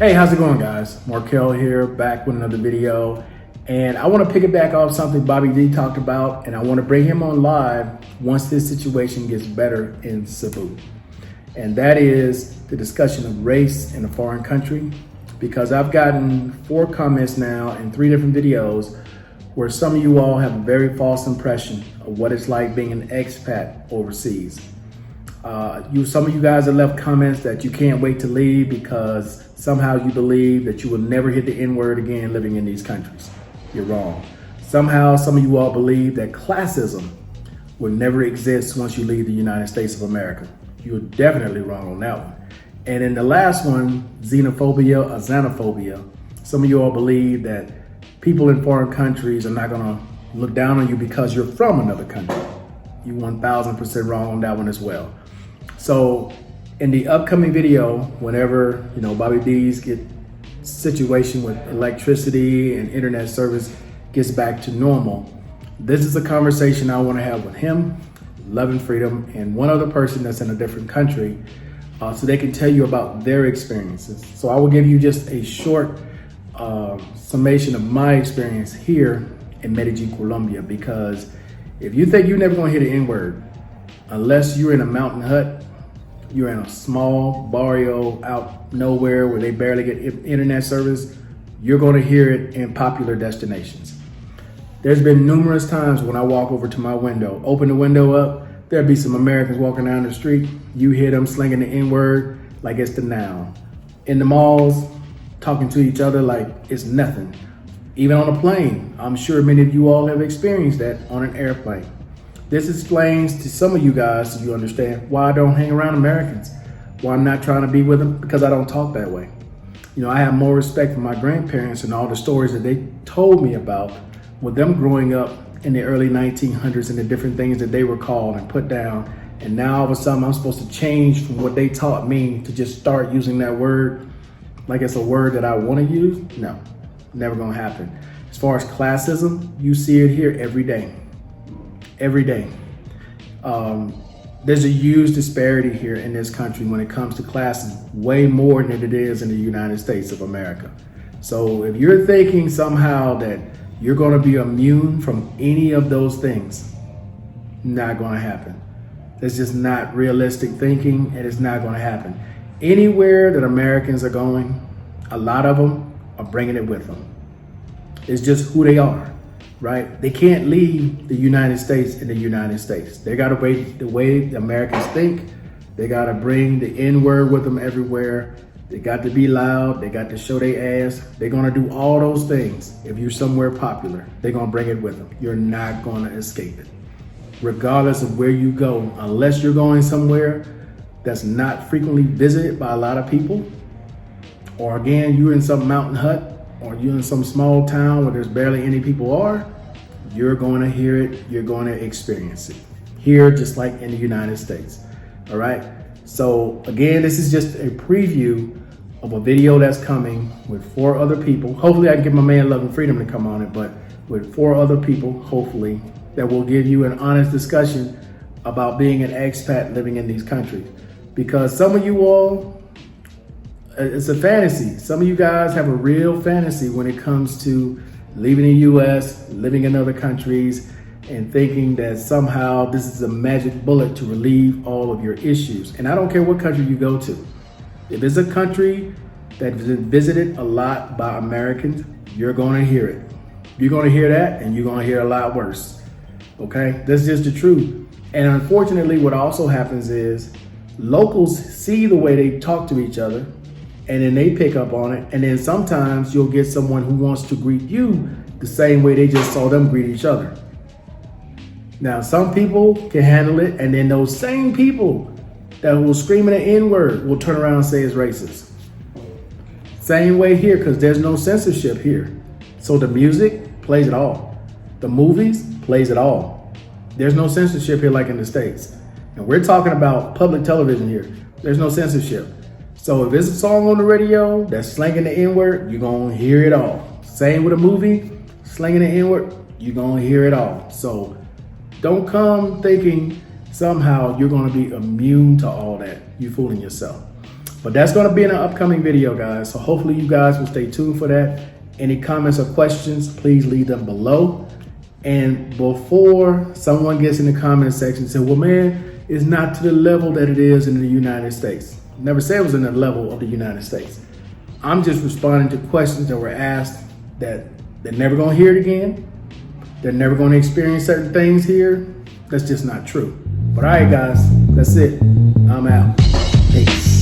Hey, how's it going, guys? Markel here, back with another video. And I want to pick it back off something Bobby D talked about, and I want to bring him on live once this situation gets better in Cebu. And that is the discussion of race in a foreign country, because I've gotten 4 comments now in 3 different videos where some of you all have a very false impression of what it's like being an expat overseas. Some of you guys have left comments that you can't wait to leave because somehow you believe that you will never hit the N-word again living in these countries. You're wrong. Somehow some of you all believe that classism will never exist once you leave the United States of America. You're definitely wrong on that one. And in the last one, xenophobia or xenophobia, some of you all believe that people in foreign countries are not gonna look down on you because you're from another country. You 1000% wrong on that one as well. So in the upcoming video, whenever Bobby D's situation with electricity and internet service gets back to normal, this is a conversation I want to have with him, Love and Freedom, and one other person that's in a different country, so they can tell you about their experiences. So I will give you just a short summation of my experience here in Medellin, Colombia, because if you think you're never going to hear the N-word, unless you're in a mountain hut, you're in a small barrio out nowhere where they barely get internet service, you're going to hear it in popular destinations. There's been numerous times when I walk over to my window, open the window up, there'll be some Americans walking down the street, you hear them slinging the N-word like it's the noun. In the malls, talking to each other like it's nothing. Even on a plane, I'm sure many of you all have experienced that on an airplane. This explains to some of you guys, so you understand, why I don't hang around Americans, why I'm not trying to be with them, because I don't talk that way. I have more respect for my grandparents and all the stories that they told me about with them growing up in the early 1900s and the different things that they were called and put down. And now all of a sudden I'm supposed to change from what they taught me to just start using that word like it's a word that I want to use. No, never gonna happen. As far as classism, you see it here every day. Every day. There's a huge disparity here in this country when it comes to classes, way more than it is in the United States of America. So if you're thinking somehow that you're going to be immune from any of those things, not going to happen. It's just not realistic thinking, and it's not going to happen. Anywhere that Americans are going, a lot of them are bringing it with them. It's just who they are. Right? They can't leave the United States in the United States. They got to wait the way the Americans think. They got to bring the N-word with them everywhere. They got to be loud. They got to show their ass. They're going to do all those things. If you're somewhere popular, they're going to bring it with them. You're not going to escape it. Regardless of where you go, unless you're going somewhere that's not frequently visited by a lot of people, or again, you're in some mountain hut, or you're in some small town where there's barely any people are, you're going to hear it, you're going to experience it. Here, just like in the United States, all right? So again, this is just a preview of a video that's coming with 4 other people. Hopefully I can get my man Love and Freedom to come on it, but with 4 other people, hopefully, that will give you an honest discussion about being an expat living in these countries. Because some of you all, it's a fantasy. Some of you guys have a real fantasy when it comes to leaving the US, living in other countries, and thinking that somehow this is a magic bullet to relieve all of your issues. And I don't care what country you go to. If it's a country that is visited a lot by Americans, you're going to hear it. You're going to hear that, and you're going to hear a lot worse. Okay? That's just the truth. And unfortunately, what also happens is locals see the way they talk to each other, and then they pick up on it. And then sometimes you'll get someone who wants to greet you the same way they just saw them greet each other. Now, some people can handle it, and then those same people that will scream an N-word will turn around and say it's racist. Same way here, because there's no censorship here. So the music plays it all. The movies plays it all. There's no censorship here like in the States. And we're talking about public television here. There's no censorship. So if it's a song on the radio that's slanging the N-word, you're going to hear it all. Same with a movie, slanging the N-word, you're going to hear it all. So don't come thinking somehow you're going to be immune to all that. You're fooling yourself. But that's going to be in an upcoming video, guys. So hopefully you guys will stay tuned for that. Any comments or questions, please leave them below. And before someone gets in the comment section and say, well, man, it's not to the level that it is in the United States. Never said it was in the level of the United States. I'm just responding to questions that were asked that they're never going to hear it again. They're never going to experience certain things here. That's just not true. But all right, guys, that's it. I'm out. Peace.